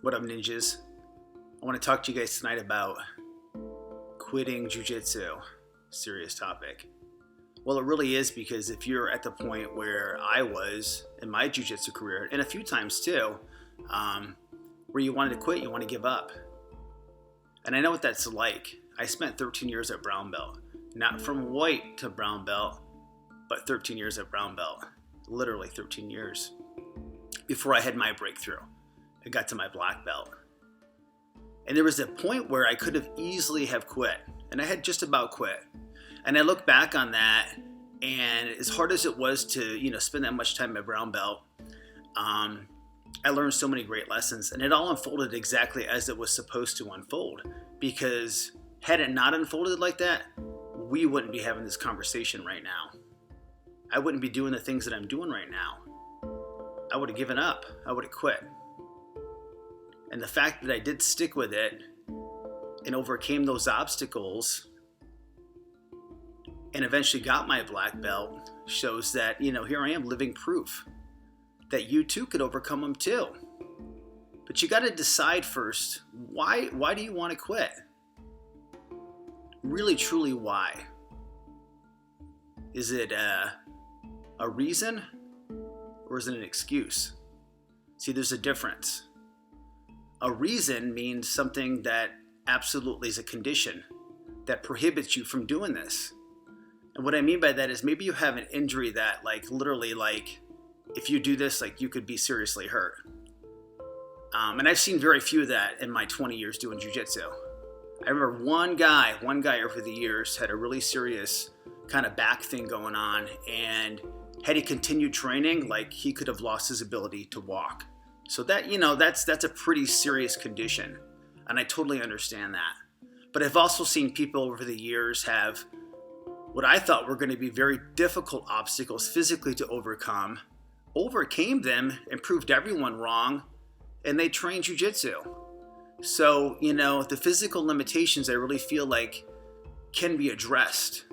What up, ninjas? I want to talk to you guys tonight about quitting Jiu-Jitsu. Serious topic. Well, it really is, because if you're at the point where I was in my Jiu-Jitsu career, and a few times too, where you wanted to quit, you want to give up. And I know what that's like. I spent 13 years at brown belt. Not from white to brown belt, but 13 years at brown belt. Literally 13 years. Before I had my breakthrough, I got to my black belt. And there was a point where I could have easily have quit. And I had just about quit. And I look back on that, and as hard as it was to, spend that much time at brown belt, I learned so many great lessons, and it all unfolded exactly as it was supposed to unfold. Because had it not unfolded like that, we wouldn't be having this conversation right now. I wouldn't be doing the things that I'm doing right now. I would have given up. I would have quit. And the fact that I did stick with it and overcame those obstacles and eventually got my black belt shows that, here I am, living proof that you too could overcome them too. But you got to decide first, why do you want to quit? Really, truly, why? Is it a reason, or is it an excuse? See, there's a difference. A reason means something that absolutely is a condition that prohibits you from doing this. And what I mean by that is maybe you have an injury that literally if you do this, you could be seriously hurt. And I've seen very few of that in my 20 years doing jiu-jitsu. I remember one guy over the years had a really serious kind of back thing going on, and had he continued training, he could have lost his ability to walk. So that, that's a pretty serious condition, and I totally understand that. But I've also seen people over the years have what I thought were going to be very difficult obstacles physically to overcome, overcame them and proved everyone wrong, and they trained jiu-jitsu. So, the physical limitations I really feel like can be addressed.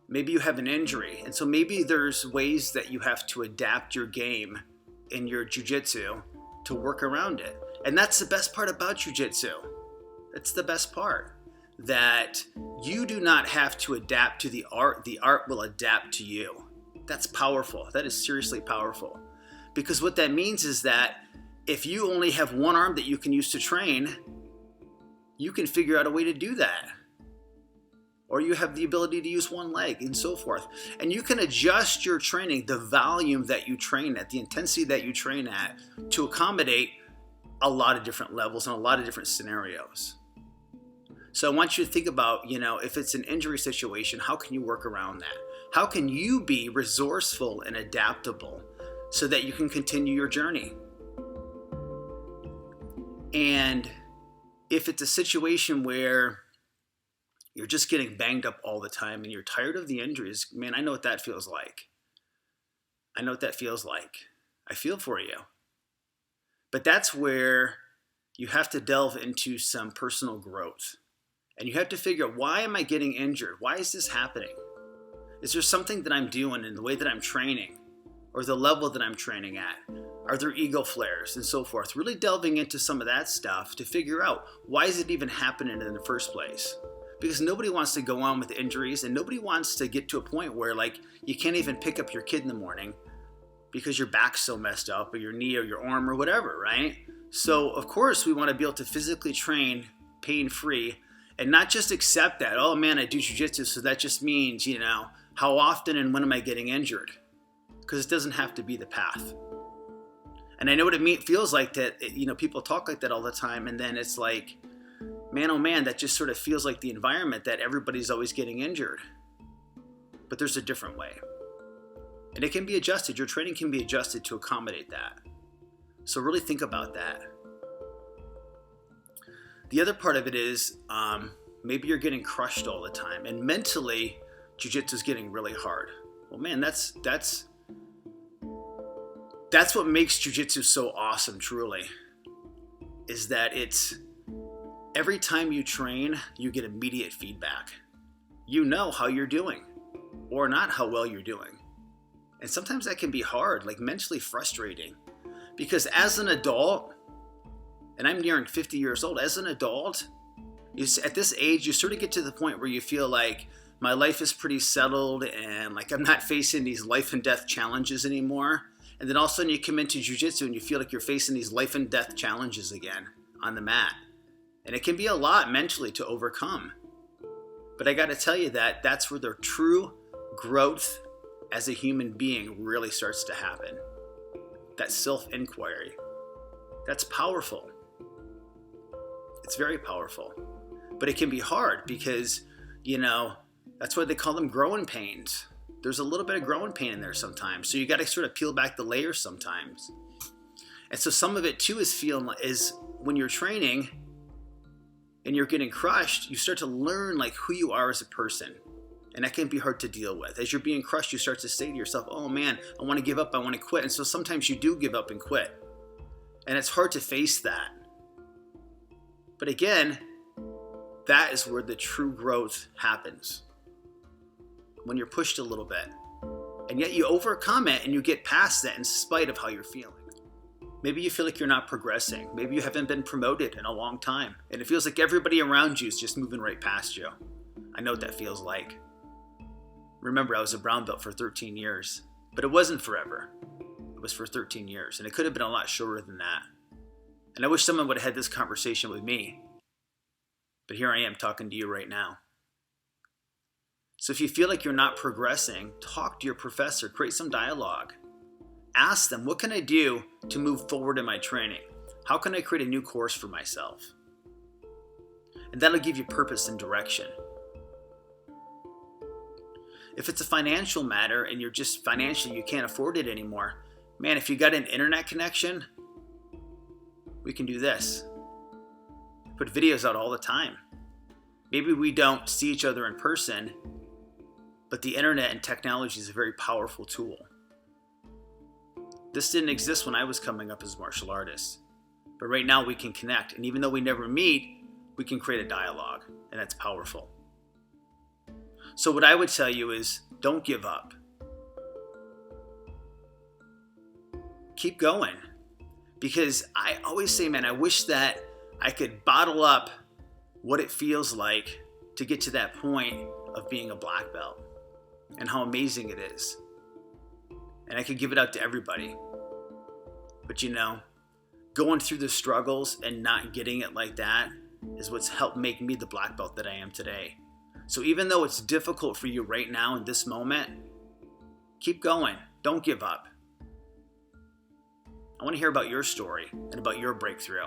Maybe you have an injury, and so maybe there's ways that you have to adapt your game in your jiu-jitsu to work around it. And that's the best part about jiu-jitsu. That's the best part. That you do not have to adapt to the art will adapt to you. That's powerful. That is seriously powerful. Because what that means is that if you only have one arm that you can use to train, you can figure out a way to do that. Or you have the ability to use one leg and so forth. And you can adjust your training, the volume that you train at, the intensity that you train at, to accommodate a lot of different levels and a lot of different scenarios. So I want you to think about, if it's an injury situation, how can you work around that? How can you be resourceful and adaptable so that you can continue your journey? And if it's a situation where you're just getting banged up all the time and you're tired of the injuries, man, I know what that feels like. I know what that feels like. I feel for you. But that's where you have to delve into some personal growth. And you have to figure out, why am I getting injured? Why is this happening? Is there something that I'm doing in the way that I'm training, or the level that I'm training at? Are there ego flares and so forth? Really delving into some of that stuff to figure out, why is it even happening in the first place? Because nobody wants to go on with injuries, and nobody wants to get to a point where you can't even pick up your kid in the morning because your back's so messed up, or your knee or your arm or whatever, right? So of course we want to be able to physically train pain-free, and not just accept that, oh man, I do jiu-jitsu, so that just means, how often and when am I getting injured? Because it doesn't have to be the path. And I know what it feels like that, people talk like that all the time, and then it's like, man, oh man, that just sort of feels like the environment that everybody's always getting injured. But there's a different way. And it can be adjusted. Your training can be adjusted to accommodate that. So really think about that. The other part of it is maybe you're getting crushed all the time, and mentally jiu-jitsu is getting really hard. Well, man, that's what makes jiu-jitsu so awesome, truly, is that it's every time you train, you get immediate feedback. You know how you're doing, or not how well you're doing. And sometimes that can be hard, mentally frustrating, Because as an adult, and I'm nearing 50 years old, as an adult, at this age, you sort of get to the point where you feel like my life is pretty settled and like I'm not facing these life and death challenges anymore. And then all of a sudden you come into jiu-jitsu and you feel like you're facing these life and death challenges again on the mat. And it can be a lot mentally to overcome. But I got to tell you that that's where the true growth as a human being really starts to happen. That self-inquiry. That's powerful. It's very powerful. But it can be hard because, that's why they call them growing pains. There's a little bit of growing pain in there sometimes. So you got to sort of peel back the layers sometimes. And so some of it too is when you're training and you're getting crushed, you start to learn like who you are as a person. And that can be hard to deal with. As you're being crushed, you start to say to yourself, oh man, I want to give up, I want to quit. And so sometimes you do give up and quit. And it's hard to face that. But again, that is where the true growth happens. When you're pushed a little bit. And yet you overcome it and you get past that in spite of how you're feeling. Maybe you feel like you're not progressing. Maybe you haven't been promoted in a long time. And it feels like everybody around you is just moving right past you. I know what that feels like. Remember, I was a brown belt for 13 years. But it wasn't forever. It was for 13 years. And it could have been a lot shorter than that. And I wish someone would have had this conversation with me. But here I am talking to you right now. So if you feel like you're not progressing, talk to your professor, create some dialogue. Ask them, what can I do to move forward in my training? How can I create a new course for myself? And that'll give you purpose and direction. If it's a financial matter and you're just financially, you can't afford it anymore, man, if you got an internet connection, we can do this. Put videos out all the time. Maybe we don't see each other in person, but the internet and technology is a very powerful tool. This didn't exist when I was coming up as a martial artist. But right now we can connect. And even though we never meet, we can create a dialogue. And that's powerful. So what I would tell you is don't give up. Keep going. Because I always say, man, I wish that I could bottle up what it feels like to get to that point of being a black belt and how amazing it is. And I could give it out to everybody. But going through the struggles and not getting it like that is what's helped make me the black belt that I am today. So even though it's difficult for you right now in this moment, keep going. Don't give up. I want to hear about your story and about your breakthrough.